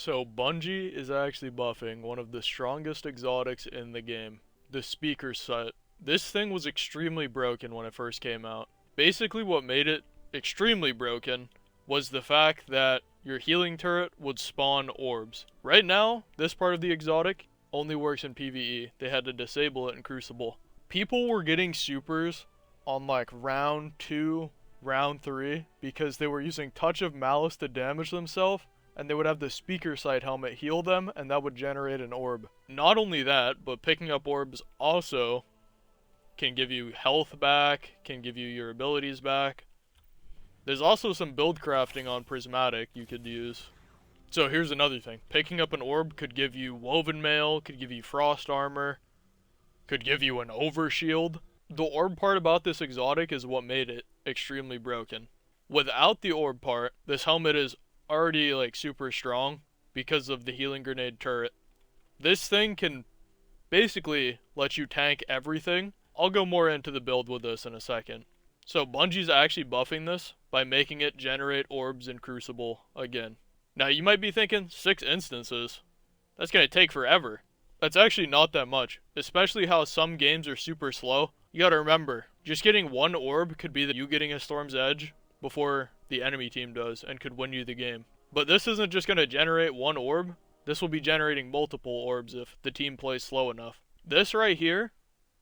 So Bungie is actually buffing one of the strongest exotics in the game, the speaker set. This thing was extremely broken when it first came out. Basically what made it extremely broken was the fact that your healing turret would spawn orbs. Right now, this part of the exotic only works in PvE. They had to disable it in Crucible. People were getting supers on like round 2, round 3 because they were using Touch of Malice to damage themselves, and they would have the speaker sight helmet heal them, and that would generate an orb. Not only that, but picking up orbs also can give you health back, can give you your abilities back. There's also some build crafting on Prismatic you could use. So here's another thing. Picking up an orb could give you Woven Mail, could give you Frost Armor, could give you an Overshield. The orb part about this exotic is what made it extremely broken. Without the orb part, this helmet is already like super strong because of the healing grenade turret. This thing can basically let you tank everything. I'll go more into the build with this in a second. So Bungie's actually buffing this by making it generate orbs in Crucible again. Now you might be thinking, 6 instances? That's gonna take forever. That's actually not that much, especially how some games are super slow. You gotta remember, just getting one orb could be you getting a Storm's Edge before the enemy team does and could win you the game. But this isn't just gonna generate one orb, this will be generating multiple orbs if the team plays slow enough. This right here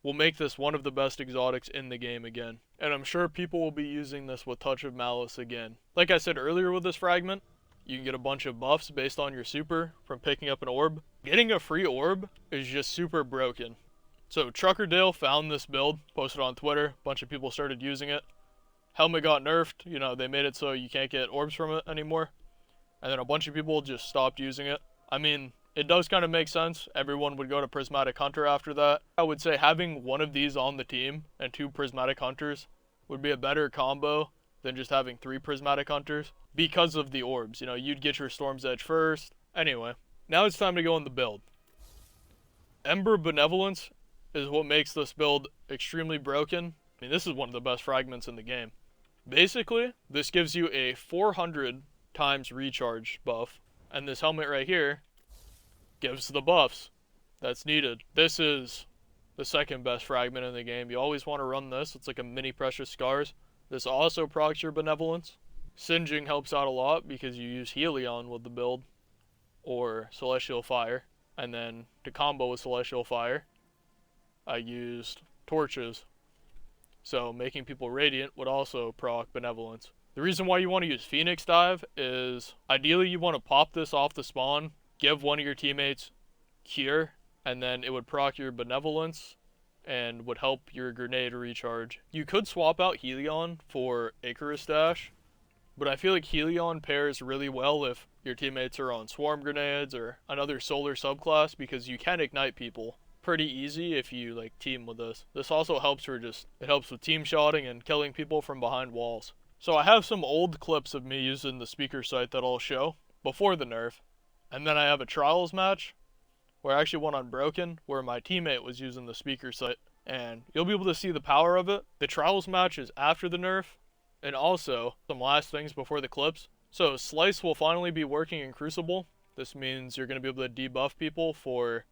will make this one of the best exotics in the game again. And I'm sure people will be using this with Touch of Malice again. Like I said earlier with this fragment, you can get a bunch of buffs based on your super from picking up an orb. Getting a free orb is just super broken. So Truckerdale found this build, posted on Twitter, a bunch of people started using it. Helmet got nerfed, you know, they made it so you can't get orbs from it anymore. And then a bunch of people just stopped using it. I mean, it does kind of make sense. Everyone would go to Prismatic Hunter after that. I would say having one of these on the team and 2 Prismatic Hunters would be a better combo than just having 3 Prismatic Hunters because of the orbs. You know, you'd get your Storm's Edge first. Anyway, now it's time to go in the build. Ember Benevolence is what makes this build extremely broken. I mean, this is one of the best fragments in the game. Basically, this gives you a 400 times recharge buff, and this helmet right here gives the buffs that's needed. This is the second best fragment in the game. You always want to run this. It's like a mini Precious Scars. This also procs your Benevolence. Singeing helps out a lot because you use Helion with the build, or Celestial Fire. And then to combo with Celestial Fire, I used Torches. So making people radiant would also proc Benevolence. The reason why you want to use Phoenix Dive is ideally you want to pop this off the spawn, give one of your teammates Cure, and then it would proc your Benevolence and would help your grenade recharge. You could swap out Helion for Icarus Dash, but I feel like Helion pairs really well if your teammates are on Swarm Grenades or another solar subclass, because you can ignite people pretty easy if you like team with this. This also helps for it helps with team shotting and killing people from behind walls. So I have some old clips of me using the speaker sight that I'll show before the nerf. And then I have a trials match where I actually won on Broken, where my teammate was using the speaker sight. And you'll be able to see the power of it. The trials match is after the nerf. And also, some last things before the clips. So Slice will finally be working in Crucible. This means you're going to be able to debuff people for,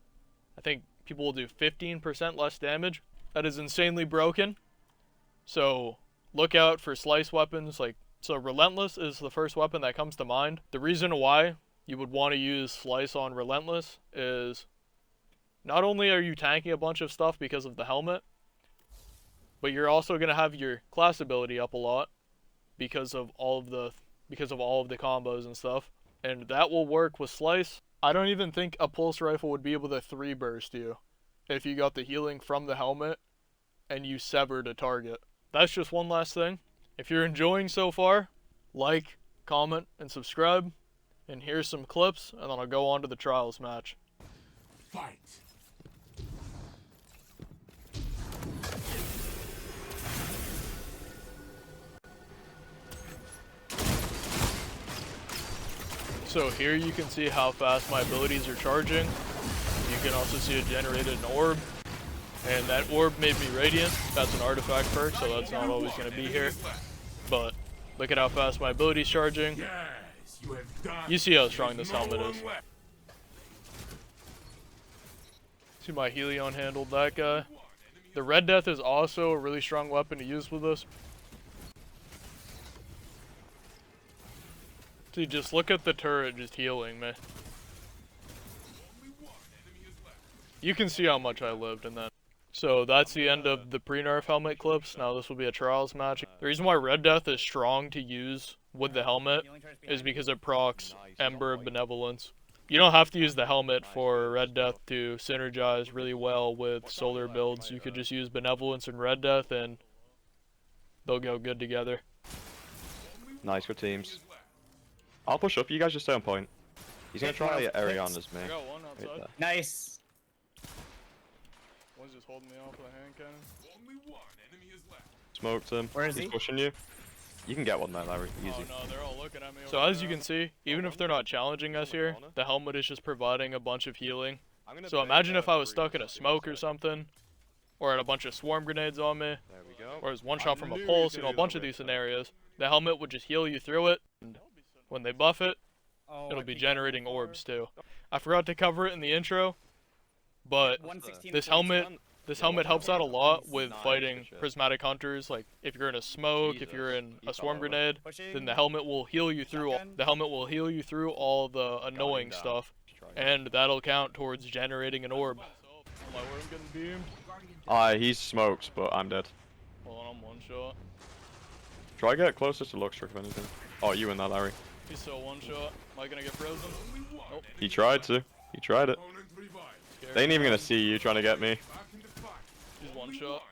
I think people will do 15% less damage. That is insanely broken. So look out for Slice weapons. So Relentless is the first weapon that comes to mind. The reason why you would want to use Slice on Relentless is not only are you tanking a bunch of stuff because of the helmet, but you're also going to have your class ability up a lot because of all of the combos and stuff. And that will work with Slice. I don't even think a pulse rifle would be able to 3 burst you if you got the healing from the helmet and you severed a target. That's just one last thing. If you're enjoying so far, like, comment, and subscribe. And here's some clips, and then I'll go on to the trials match. Fight! So here you can see how fast my abilities are charging. You can also see it generated an orb. And that orb made me radiant. That's an artifact perk, so that's not always going to be here. But look at how fast my ability's charging. You see how strong this helmet is. See my Helion handled that guy. The Red Death is also a really strong weapon to use with this. See, just look at the turret just healing me. You can see how much I lived in that. So that's the end of the pre-nerf helmet clips. Now this will be a trials match. The reason why Red Death is strong to use with the helmet is because it procs Ember of Benevolence. You don't have to use the helmet for Red Death to synergize really well with solar builds. You could just use Benevolence and Red Death and they'll go good together. Nice, good teams. I'll push up, you guys just stay on point. He's gonna try Arion as me. I got one outside. Right Nice. One's just holding me off with a hand cannon. Smoked him. Where is He's he? pushing you. You can get one there, Larry. Easy. Oh no, they're all looking at me. So as you can see, even if they're not challenging us here, the helmet is just providing a bunch of healing. So imagine if I was stuck in a smoke or something, or had a bunch of swarm grenades on me, or was one shot from a pulse, you know, a bunch of these scenarios. The helmet would just heal you through it, and when they buff it, it'll be generating orbs too. I forgot to cover it in the intro, but this helmet helps out a lot with fighting prismatic hunters. Like if you're in a smoke, if you're in a swarm grenade, then the helmet will heal you through all the annoying stuff, and that'll count towards generating an orb. He's smoked, but I'm dead. Hold on, I'm one shot. Try to get closer to Luxtrick if anything. Oh, you in that, Larry. He's still one shot. Am I gonna get frozen? Nope. He tried to. He tried it. They ain't even gonna see you trying to get me. He's one shot.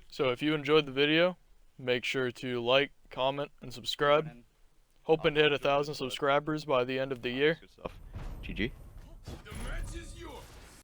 So if you enjoyed the video, make sure to like, comment, and subscribe. Hoping to hit 1,000 subscribers by the end of the year. Good stuff. GG.